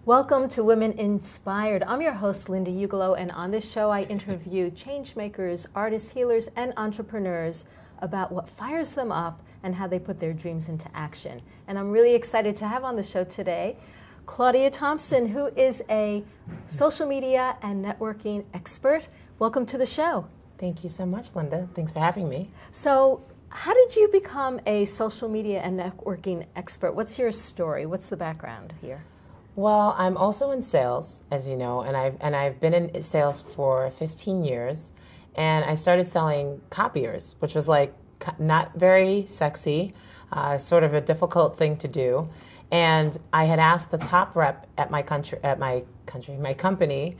Welcome to Women Inspired. I'm your host, Linda Ugolo, and on this show I interview changemakers, artists, healers, and entrepreneurs about what fires them up and how they put their dreams into action. And I'm really excited to have on the show today Claudia Thompson, who is a social media and networking expert. Welcome to the show. Thank you so much, Linda. Thanks for having me. So, how did you become a social media and networking expert? What's your story? What's the background here? Well, I'm also in sales, as you know, and I've been in sales for 15 years, and I started selling copiers, which was like not very sexy, sort of a difficult thing to do. And I had asked the top rep at my company,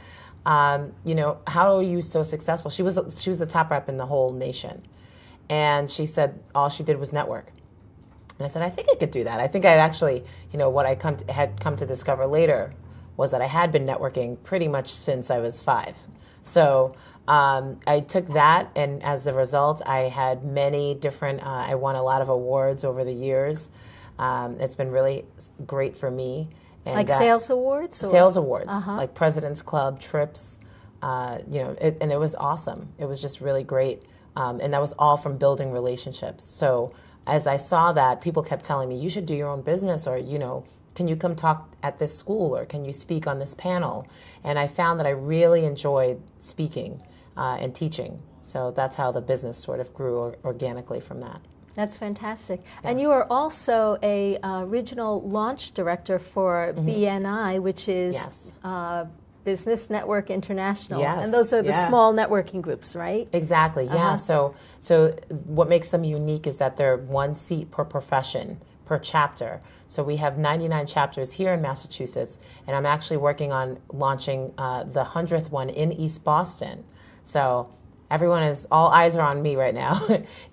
you know, how are you so successful? She was the top rep in the whole nation, and she said all she did was network. And I said, I think I could do that. I think I actually, you know, what I had come to discover later was that I had been networking pretty much since I was 5. So I took that, and as a result, I had many different, I won a lot of awards over the years. It's been really great for me. And, like sales awards? Sales awards, like President's Club, trips, you know, and it was awesome. It was just really great. And that was all from building relationships. So as I saw that, people kept telling me, you should do your own business, or, you know, can you come talk at this school, or can you speak on this panel? And I found that I really enjoyed speaking and teaching. So that's how the business sort of grew organically from that. That's fantastic. Yeah. And you are also a regional launch director for BNI, which is Business Network International. Yes. And those are the small networking groups, right? Exactly, yeah. So what makes them unique is that they're one seat per profession, per chapter. So we have 99 chapters here in Massachusetts, and I'm actually working on launching the 100th one in East Boston. So all eyes are on me right now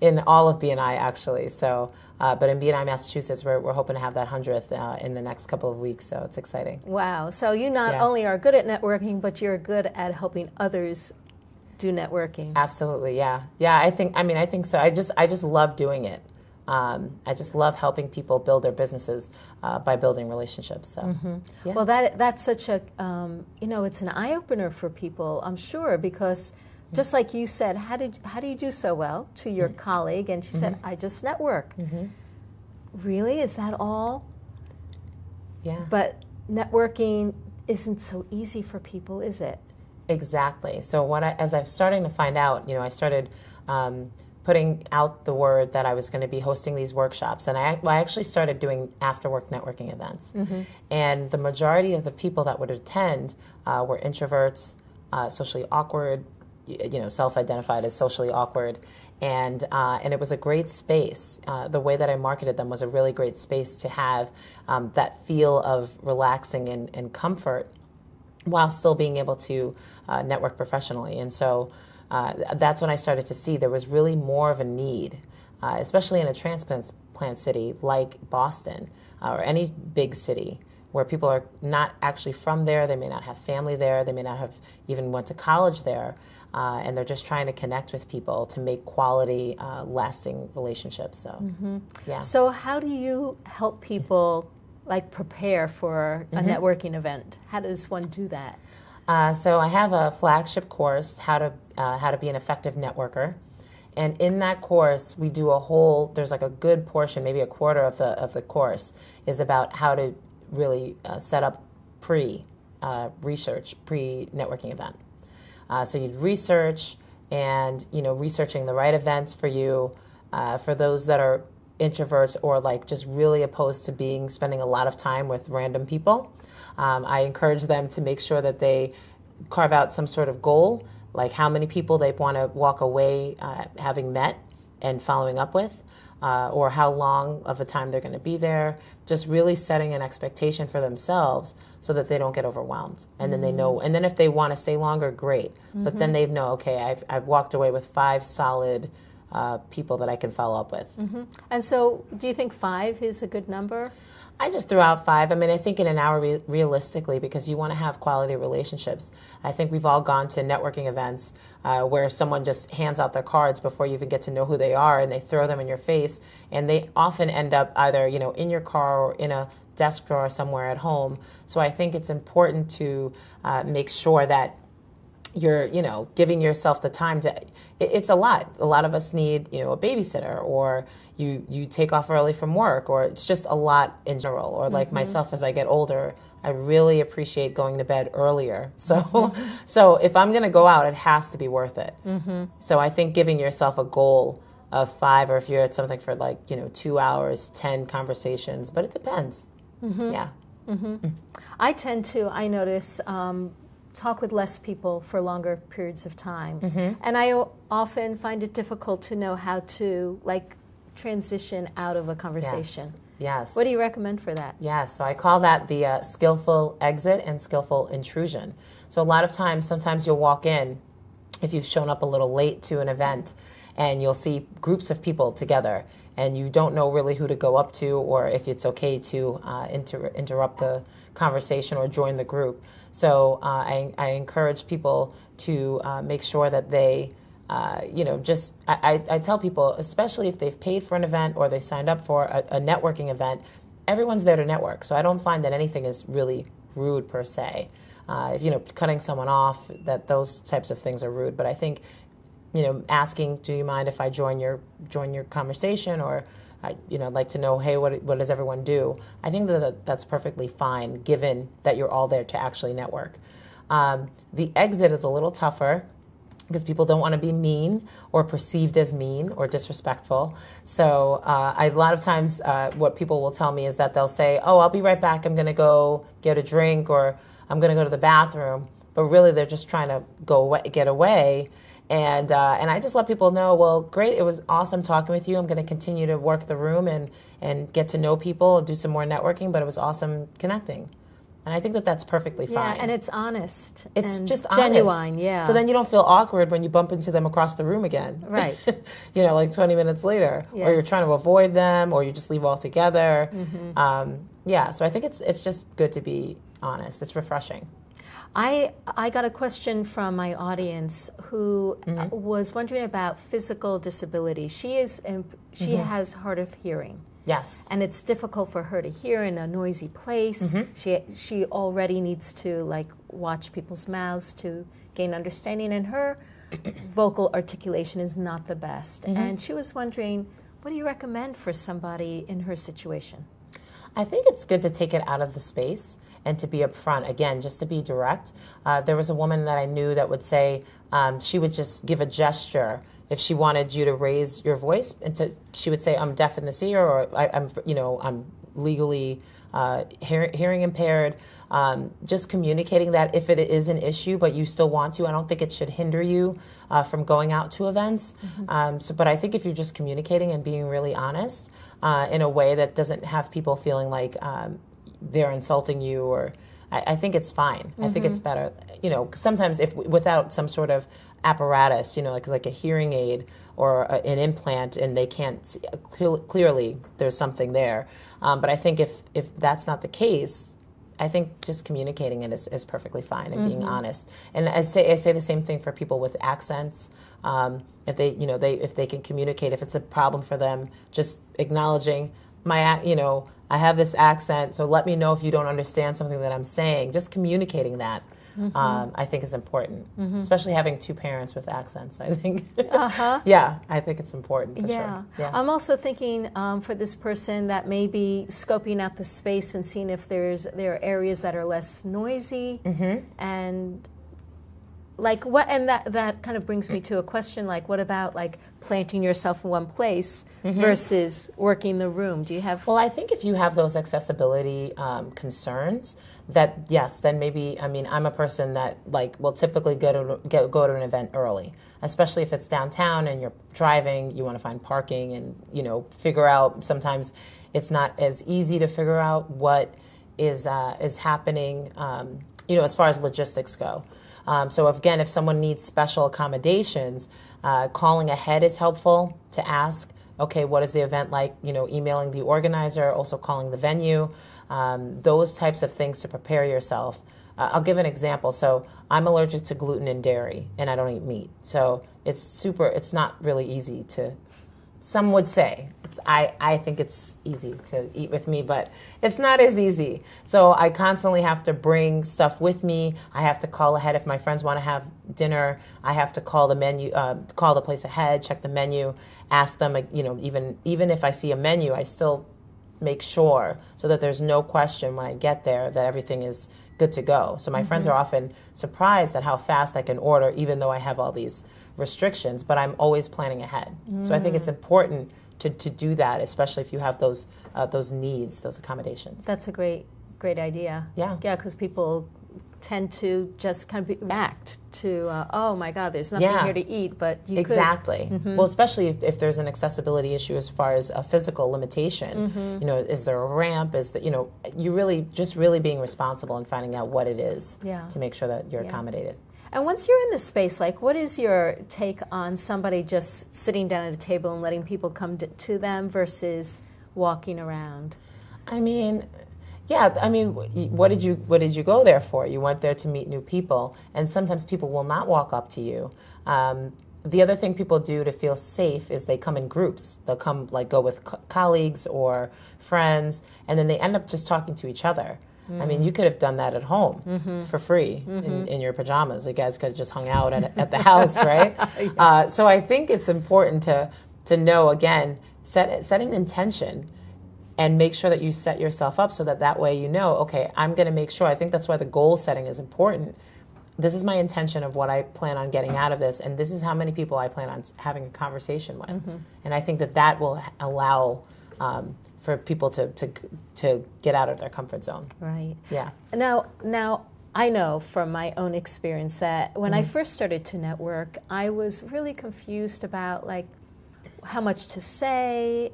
in all of BNI, actually. So, but in BNI, Massachusetts, we're hoping to have that 100th in the next couple of weeks. So it's exciting. Wow. So you not only are good at networking, but you're good at helping others do networking. Absolutely. Yeah. Yeah. I think so. I just love doing it. I just love helping people build their businesses by building relationships. So, Well, that's such a, you know, it's an eye opener for people, I'm sure, because just like you said, how do you do so well to your colleague? And she said, I just network. Really? Is that all? Yeah. But networking isn't so easy for people, is it? Exactly. So as I'm starting to find out, you know, I started putting out the word that I was going to be hosting these workshops. And I actually started doing after-work networking events. And the majority of the people that would attend were introverts, socially awkward, you know, self-identified as socially awkward, and it was a great space. The way that I marketed them was a really great space to have that feel of relaxing and comfort while still being able to network professionally. And so that's when I started to see there was really more of a need, especially in a transplant city like Boston or any big city, where people are not actually from there. They may not have family there. They may not have even went to college there. And they're just trying to connect with people to make quality, lasting relationships. So, yeah. So how do you help people like prepare for a networking event? How does one do that? So I have a flagship course, how to be an effective networker. And in that course, we do there's like a good portion, maybe a quarter of the course is about how to really set up pre-research, pre-networking event. So you'd research and, you know, researching the right events for you, for those that are introverts or like just really opposed to spending a lot of time with random people. I encourage them to make sure that they carve out some sort of goal, like how many people they want to walk away having met and following up with, or how long of a time they're going to be there. Just really setting an expectation for themselves so that they don't get overwhelmed. And then they know, and then if they want to stay longer, great. But then they know, okay, I've walked away with 5 solid people that I can follow up with. And so do you think 5 is a good number? I just threw out 5. I mean, I think in an hour realistically, because you want to have quality relationships. I think we've all gone to networking events where someone just hands out their cards before you even get to know who they are, and they throw them in your face, and they often end up either, you know, in your car or in a desk drawer somewhere at home. So I think it's important to make sure that you're, you know, giving yourself the time to, it's a lot. A lot of us need, you know, a babysitter, or you take off early from work, or it's just a lot in general. Or like myself, as I get older, I really appreciate going to bed earlier. So, so if I'm going to go out, it has to be worth it. So I think giving yourself a goal of 5, or if you're at something for like, you know, 2 hours, 10 conversations, but it depends. Yeah. I tend to, I notice, talk with less people for longer periods of time. And I often find it difficult to know how to like transition out of a conversation. Yes. What do you recommend for that? Yes, so I call that the skillful exit and skillful intrusion. So a lot of times, sometimes you'll walk in, if you've shown up a little late to an event, and you'll see groups of people together, and you don't know really who to go up to, or if it's okay to interrupt the conversation or join the group. So I encourage people to make sure that they, you know, just, I tell people, especially if they've paid for an event or they signed up for a networking event, everyone's there to network. So I don't find that anything is really rude per se. If, you know, cutting someone off, that those types of things are rude. But I think, you know, asking, do you mind if I join your conversation, or you know, I'd like to know, hey, what does everyone do? I think that's perfectly fine, given that you're all there to actually network. The exit is a little tougher, because people don't want to be mean or perceived as mean or disrespectful. So a lot of times what people will tell me is that they'll say, oh, I'll be right back, I'm going to go get a drink, or I'm going to go to the bathroom. But really, they're just trying to get away. And I just let people know, well, great, it was awesome talking with you. I'm going to continue to work the room and get to know people and do some more networking, but it was awesome connecting. And I think that that's perfectly fine. Yeah, and it's honest. It's and just genuine, honest. yeah. So then you don't feel awkward when you bump into them across the room again. Right. You know, like 20 minutes later. Yes. Or you're trying to avoid them, or you just leave altogether. Yeah, so I think it's just good to be honest. It's refreshing. I got a question from my audience who was wondering about physical disability. She has hard of hearing. Yes. And it's difficult for her to hear in a noisy place. She already needs to like watch people's mouths to gain understanding, and her vocal articulation is not the best. And she was wondering, what do you recommend for somebody in her situation? I think it's good to take it out of the space and to be upfront. Again, just to be direct. There was a woman that I knew that would say she would just give a gesture if she wanted you to raise your voice, and she would say, "I'm deaf in this ear," or I'm legally hearing impaired. Just communicating that if it is an issue, but you still want to, I don't think it should hinder you from going out to events. But I think if you're just communicating and being really honest in a way that doesn't have people feeling like they're insulting you, or I think it's fine. I think it's better. You know, sometimes if without some sort of apparatus, you know, like a hearing aid or an implant, and they can't see, clearly there's something there. But I think if that's not the case, I think just communicating it is perfectly fine, and being honest. And I say the same thing for people with accents. If they can communicate, if it's a problem for them, just acknowledging I have this accent, so let me know if you don't understand something that I'm saying. Just communicating that, I think, is important, especially having two parents with accents, I think. Yeah, I think it's important for sure. Yeah. I'm also thinking for this person that maybe scoping out the space and seeing if there are areas that are less noisy, and like what, and that kind of brings me to a question, like what about like planting yourself in one place versus working the room? Do you have? Well, I think if you have those accessibility concerns, that yes, then maybe, I mean, I'm a person that like will typically go to an event early, especially if it's downtown and you're driving, you want to find parking and figure out, sometimes it's not as easy to figure out what is happening, as far as logistics go. So if someone needs special accommodations, calling ahead is helpful to ask, okay, what is the event like? Emailing the organizer, also calling the venue, those types of things to prepare yourself I'll give an example. So I'm allergic to gluten and dairy, and I don't eat meat. So it's not really easy to, some would say, I think it's easy to eat with me, but it's not as easy. So I constantly have to bring stuff with me. I have to call ahead if my friends want to have dinner. I have to call the menu, call the place ahead, check the menu, ask them, even if I see a menu, I still make sure so that there's no question when I get there that everything is good to go. So my friends are often surprised at how fast I can order, even though I have all these restrictions, but I'm always planning ahead. So I think it's important to do that, especially if you have those needs, those accommodations. That's a great idea. Yeah. Yeah, because people tend to just kind of react to, oh my God, there's nothing here to eat, but you exactly. Well, especially if there's an accessibility issue as far as a physical limitation. Is there a ramp? Is that you really being responsible and finding out what it is to make sure that you're accommodated. And once you're in this space, like, what is your take on somebody just sitting down at a table and letting people come to them versus walking around? I mean, what did you go there for? You went there to meet new people, and sometimes people will not walk up to you. The other thing people do to feel safe is they come in groups. They'll come, go with colleagues or friends, and then they end up just talking to each other. I mean, you could have done that at home for free in your pajamas. You guys could have just hung out at the house, right? So I think it's important to know, again, set an intention and make sure that you set yourself up so that way okay, I'm going to make sure. I think that's why the goal setting is important. This is my intention of what I plan on getting out of this, and this is how many people I plan on having a conversation with. And I think that will allow for people to get out of their comfort zone. Right. Yeah. Now I know from my own experience that when I first started to network, I was really confused about how much to say,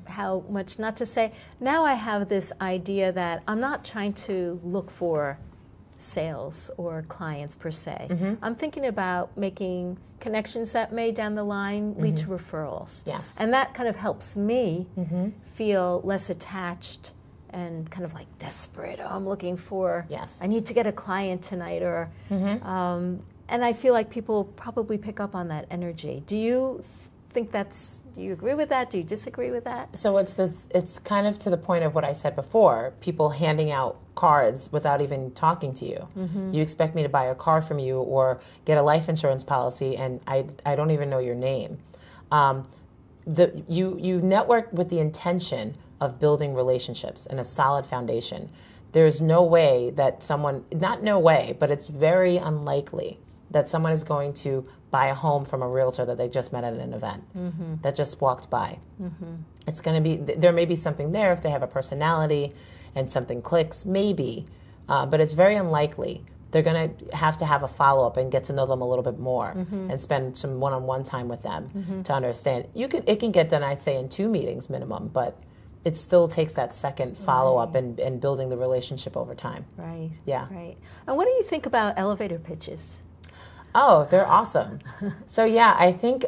how much not to say. Now I have this idea that I'm not trying to look for sales or clients per se. I'm thinking about making connections that may down the line lead to referrals. Yes. And that kind of helps me feel less attached and kind of desperate. Oh, I'm looking for, I need to get a client tonight, or, and I feel like people probably pick up on that energy. Do you agree with that? Do you disagree with that? So it's kind of to the point of what I said before, people handing out cards without even talking to you. You expect me to buy a car from you or get a life insurance policy, and I don't even know your name. You network with the intention of building relationships and a solid foundation. There's no way that but it's very unlikely that someone is going to buy a home from a realtor that they just met at an event, that just walked by. It's going to be, there may be something there if they have a personality and something clicks, maybe, but it's very unlikely. They're going to have a follow-up and get to know them a little bit more and spend some one-on-one time with them to understand. It can get done, I'd say, in 2 meetings minimum, but it still takes that second follow-up and building the relationship over time. Right. Yeah. Right. And what do you think about elevator pitches? Oh, they're awesome. So yeah, I think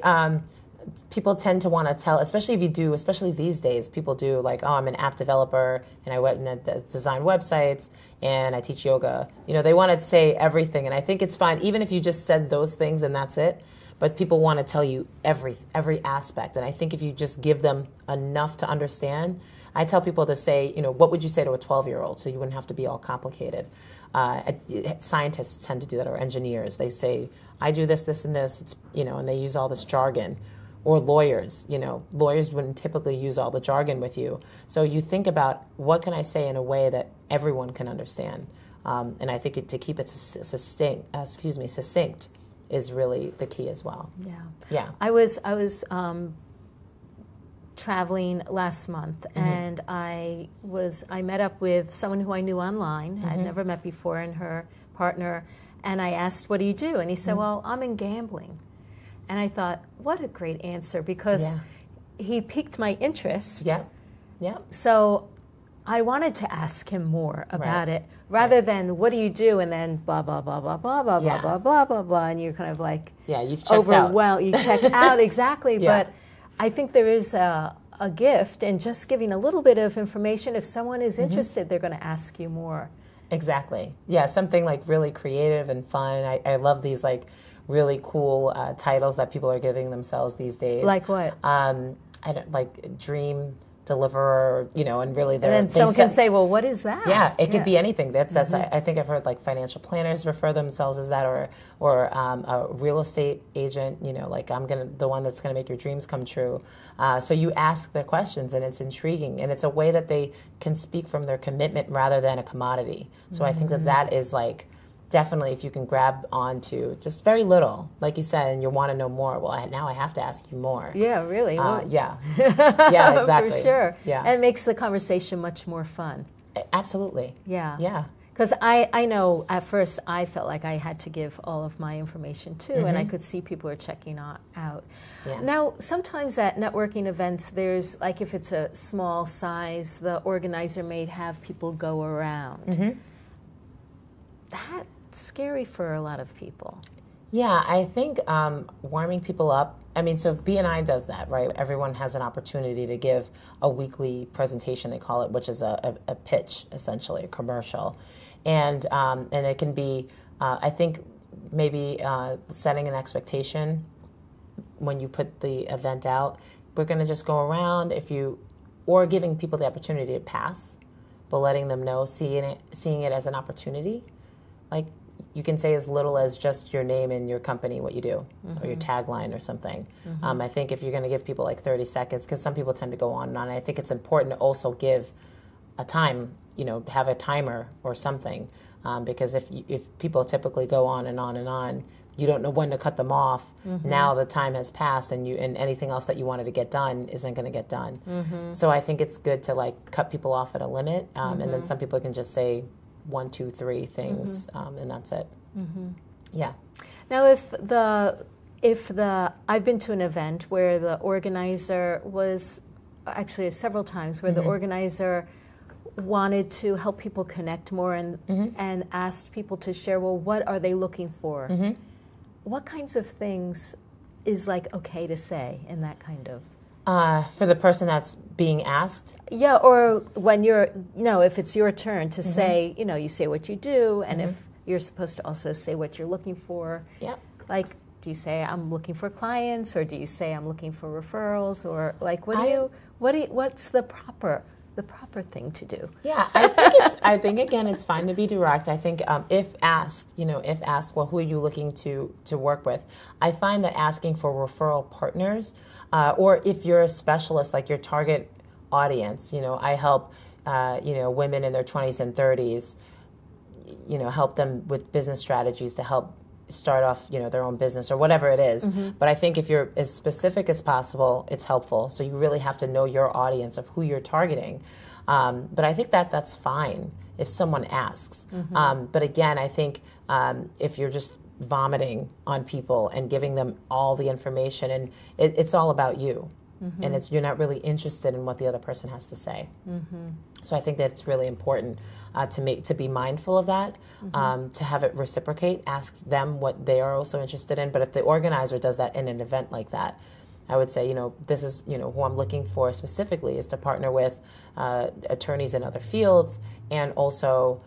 people tend to want to tell, especially these days, people do I'm an app developer and I went and design websites and I teach yoga. They want to say everything, and I think it's fine, even if you just said those things and that's it. But people want to tell you every aspect, and I think if you just give them enough to understand, I tell people to say, what would you say to a 12-year-old, so you wouldn't have to be all complicated. Scientists tend to do that, or engineers. They say, I do this, this, and this, and they use all this jargon. Or lawyers, lawyers wouldn't typically use all the jargon with you. So you think about, what can I say in a way that everyone can understand? And I think to keep it succinct is really the key as well. Yeah. Yeah. I was traveling last month, and I met up with someone who I knew online. I'd never met before, and her partner, and I asked, what do you do? And he said, well, I'm in gambling. And I thought, what a great answer, because he piqued my interest. Yeah. Yeah. So I wanted to ask him more about it, rather than what do you do, and then blah, blah, blah, blah, blah, blah, blah, blah, blah, blah, blah, and you're kind of you've checked out. You check out, exactly. But I think there is a gift in just giving a little bit of information. If someone is interested, they're going to ask you more. Exactly. Yeah, something like really creative and fun. I love these like really cool titles that people are giving themselves these days. Like what? I don't like dream deliverer, and really And then someone can say, well, what is that? Yeah, it could be anything. That's I think I've heard like financial planners refer themselves as that, or a real estate agent. Like the one that's gonna make your dreams come true. So you ask the questions, and it's intriguing, and it's a way that they can speak from their commitment rather than a commodity. So I think that is like definitely if you can grab onto just very little, like you said, and you want to know more. Well, now I have to ask you more. Yeah, really. Yeah, yeah, exactly. For sure. Yeah, and it makes the conversation much more fun. Absolutely. Yeah. Yeah. Because I know at first I felt like I had to give all of my information too, and I could see people are checking out. Yeah. Now, sometimes at networking events, there's like if it's a small size, the organizer may have people go around. That's scary for a lot of people. Yeah, I think warming people up. I mean, so BNI does that, right? Everyone has an opportunity to give a weekly presentation, they call it, which is a pitch, essentially, a commercial. And it can be, I think, maybe setting an expectation when you put the event out. We're going to just go around or giving people the opportunity to pass, but letting them know, seeing it as an opportunity. Like, you can say as little as just your name and your company, what you do, or your tagline or something. I think if you're going to give people like 30 seconds, because some people tend to go on and on, I think it's important to also give a time, have a timer or something, because if people typically go on and on and on, you don't know when to cut them off. Now the time has passed, and anything else that you wanted to get done isn't going to get done. So I think it's good to like cut people off at a limit, and then some people can just say 1, 2, 3 things, and that's it. Yeah. Now, if I've been to an event where the organizer was actually several times where the organizer wanted to help people connect more and asked people to share, well, what are they looking for? What kinds of things is like okay to say in that kind of? For the person that's being asked? Yeah, or when if it's your turn to say, you say what you do, and if you're supposed to also say what you're looking for. Yep. Like, do you say I'm looking for clients, or do you say I'm looking for referrals, or like what's the proper thing to do? Yeah, I think again, it's fine to be direct. I think if asked, well, who are you looking to work with? I find that asking for referral partners, or if you're a specialist, like your target audience, I help, women in their 20s and 30s, help them with business strategies to help start off, their own business or whatever it is. But I think if you're as specific as possible, it's helpful. So you really have to know your audience of who you're targeting. But I think that's fine if someone asks. But again, I think if you're just vomiting on people and giving them all the information, and it's all about you, and you're not really interested in what the other person has to say. So I think that it's really important to be mindful of that, to have it reciprocate, ask them what they are also interested in. But if the organizer does that in an event like that, I would say, this is, who I'm looking for specifically is to partner with attorneys in other fields, and also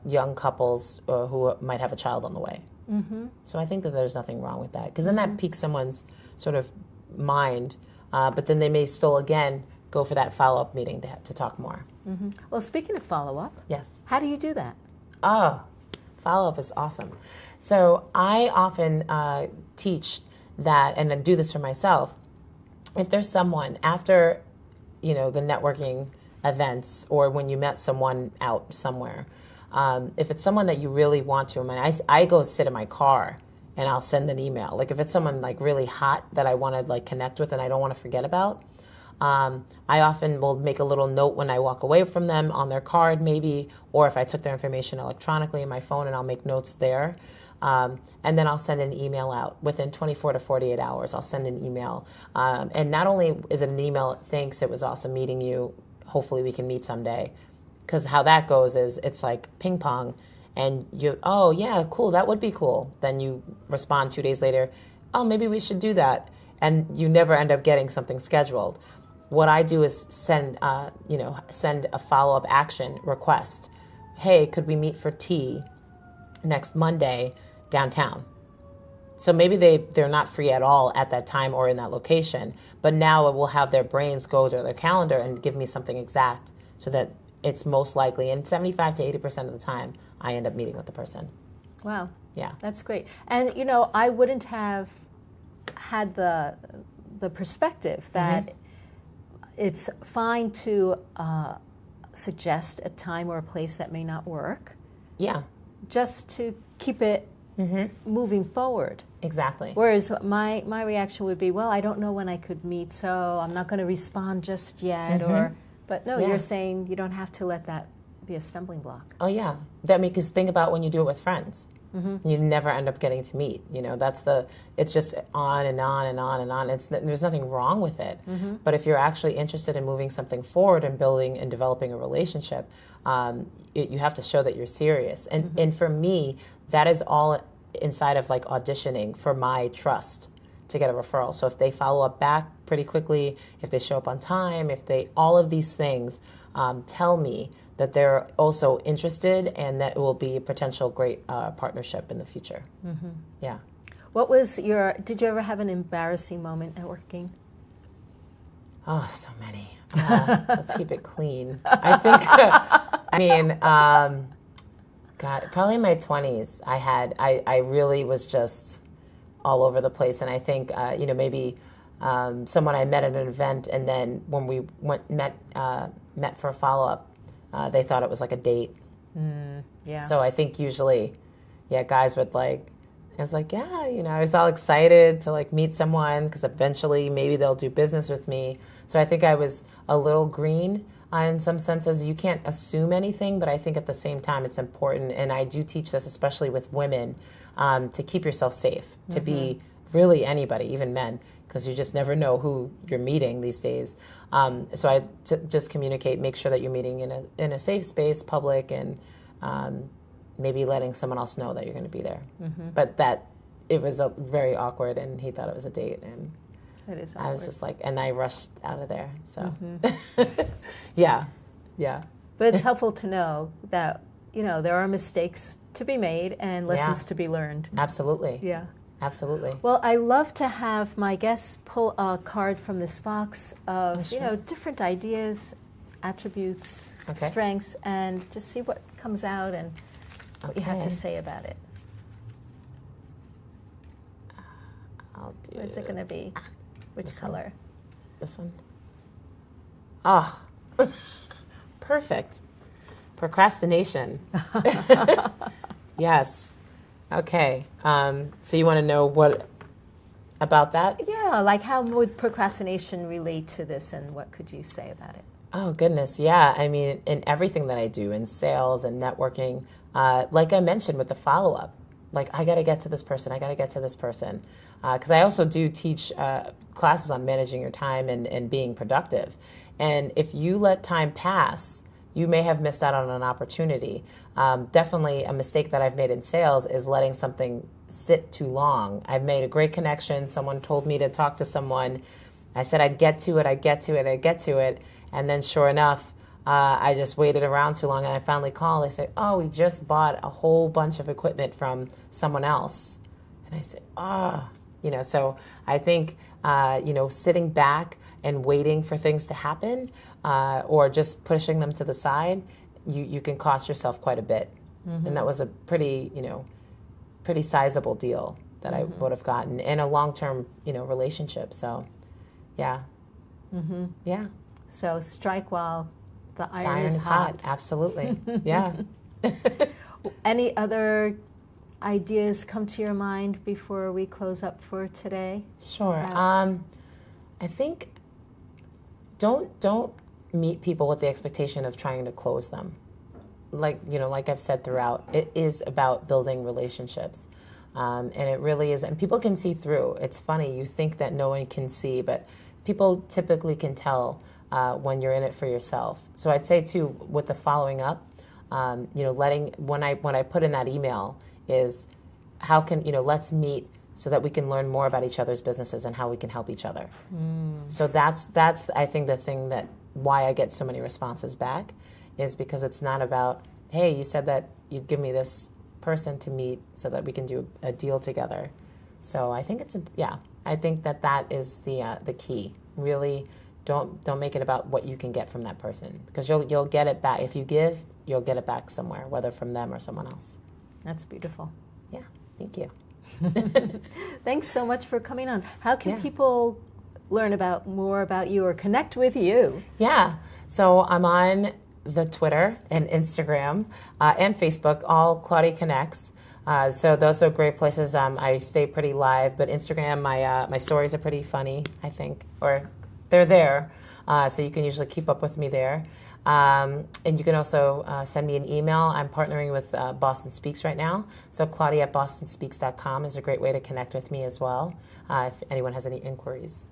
young couples who might have a child on the way. So I think that there's nothing wrong with that, because then that piques someone's sort of mind, but then they may still, again, go for that follow-up meeting to talk more. Well, speaking of follow-up, yes, how do you do that? Oh, follow-up is awesome. So I often teach that, and I do this for myself. If there's someone after, the networking events, or when you met someone out somewhere, if it's someone that you really want to, I go sit in my car and I'll send an email. Like if it's someone like really hot that I want to like connect with and I don't want to forget about, I often will make a little note when I walk away from them on their card maybe, or if I took their information electronically in my phone, and I'll make notes there. And then I'll send an email out within 24 to 48 hours. I'll send an email. And not only is it an email, thanks, it was awesome meeting you. Hopefully we can meet someday. Because how that goes is it's like ping pong. And oh yeah, cool, that would be cool. Then you respond 2 days later, oh, maybe we should do that. And you never end up getting something scheduled. What I do is send a follow-up action request hey, could we meet for tea next Monday downtown? So maybe they're not free at all at that time or in that location, but now it will have their brains go to their calendar and give me something exact so that it's most likely, and 75 to 80% of the time, I end up meeting with the person. Wow. Yeah. That's great. And, you know, I wouldn't have had the perspective that it's fine to suggest a time or a place that may not work. Yeah. Just to keep it moving forward. Exactly. Whereas my reaction would be, well, I don't know when I could meet, so I'm not going to respond just yet. But no, you're saying you don't have to let that be a stumbling block. Oh yeah, because think about when you do it with friends. You never end up getting to meet. You know, it's just on and on and on and on. There's nothing wrong with it. But if you're actually interested in moving something forward and building and developing a relationship, you have to show that you're serious. And for me, that is all inside of like auditioning for my trust to get a referral. So if they follow up back pretty quickly, if they show up on time, all of these things tell me that they're also interested and that it will be a potential great partnership in the future. Yeah. Did you ever have an embarrassing moment networking? Oh, so many. Let's keep it clean. I think, God, probably in my 20s, I really was just all over the place. And I think, maybe someone I met at an event, and then when we met for a follow-up, they thought it was like a date. Yeah. So I think usually, guys would I was like, I was all excited to like meet someone because eventually maybe they'll do business with me. So I think I was a little green in some senses. You can't assume anything, but I think at the same time it's important, and I do teach this especially with women, to keep yourself safe, to be really anybody, even men, because you just never know who you're meeting these days. So I just communicate, make sure that you're meeting in a safe space, public, and maybe letting someone else know that you're going to be there. But it was very awkward, and he thought it was a date, and it is awkward. I was just like, and I rushed out of there. So yeah. But it's helpful to know that, there are mistakes to be made and lessons to be learned. Absolutely. Yeah. Absolutely. Well, I love to have my guests pull a card from this box of, different ideas, attributes, strengths, and just see what comes out and what you have to say about it. I'll do. Where's it going to be? Which color? This one. Ah, perfect. Procrastination. Yes. Okay. So you want to know what about that? Yeah, like how would procrastination relate to this, and what could you say about it? Oh, goodness. Yeah. I mean, in everything that I do, in sales and networking, like I mentioned with the follow-up, like I got to get to this person. I got to get to this person. Because I also do teach classes on managing your time and being productive. And if you let time pass, you may have missed out on an opportunity. Definitely a mistake that I've made in sales is letting something sit too long. I've made a great connection. Someone told me to talk to someone. I said I'd get to it. And then sure enough, I just waited around too long, and I finally called. They said, oh, we just bought a whole bunch of equipment from someone else. And I said, so I think, sitting back and waiting for things to happen, or just pushing them to the side, you can cost yourself quite a bit. And that was a pretty sizable deal that I would have gotten in a long-term, relationship. So, yeah. Yeah. So strike while the iron is hot. Absolutely. Yeah. Any other ideas come to your mind before we close up for today? Sure. I think don't meet people with the expectation of trying to close them. Like I've said throughout, it is about building relationships. And it really is. And people can see through. It's funny. You think that no one can see, but people typically can tell when you're in it for yourself. So I'd say too, with the following up, when I put in that email is how can, let's meet so that we can learn more about each other's businesses and how we can help each other. So that's I think the thing that why I get so many responses back is because it's not about hey, you said that you'd give me this person to meet so that we can do a deal together. So I think I think that is the key. Really, don't make it about what you can get from that person, because you'll get it back. If you give, you'll get it back somewhere, whether from them or someone else. That's beautiful. Yeah, thank you. Thanks so much for coming on. How can people learn more about you or connect with you? Yeah, so I'm on the Twitter and Instagram and Facebook, all Claudia Connects. So those are great places. I stay pretty live, but Instagram, my stories are pretty funny, I think, or they're there. So you can usually keep up with me there. And you can also send me an email. I'm partnering with Boston Speaks right now. So Claudia@bostonspeaks.com is a great way to connect with me as well, if anyone has any inquiries.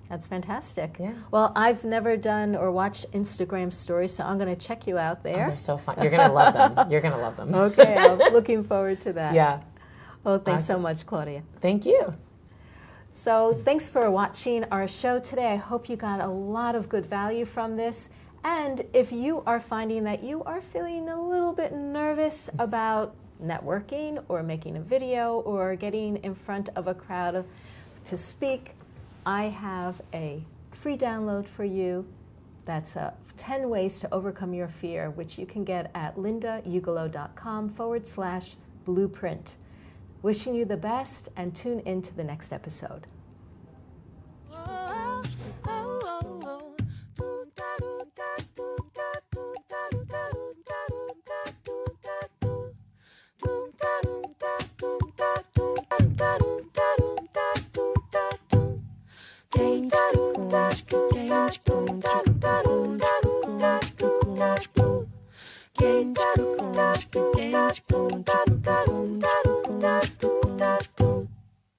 That's fantastic. Yeah. Well, I've never done or watched Instagram stories, so I'm going to check you out there. Oh, they're so fun. You're going to love them. You're going to love them. Okay, I'm looking forward to that. Yeah. Well, thanks so much, Claudia. Thank you. So thanks for watching our show today. I hope you got a lot of good value from this. And if you are finding that you are feeling a little bit nervous about networking or making a video or getting in front of a crowd to speak, I have a free download for you that's 10 ways to overcome your fear, which you can get at lindaugelo.com/blueprint. Wishing you the best, and tune in to the next episode.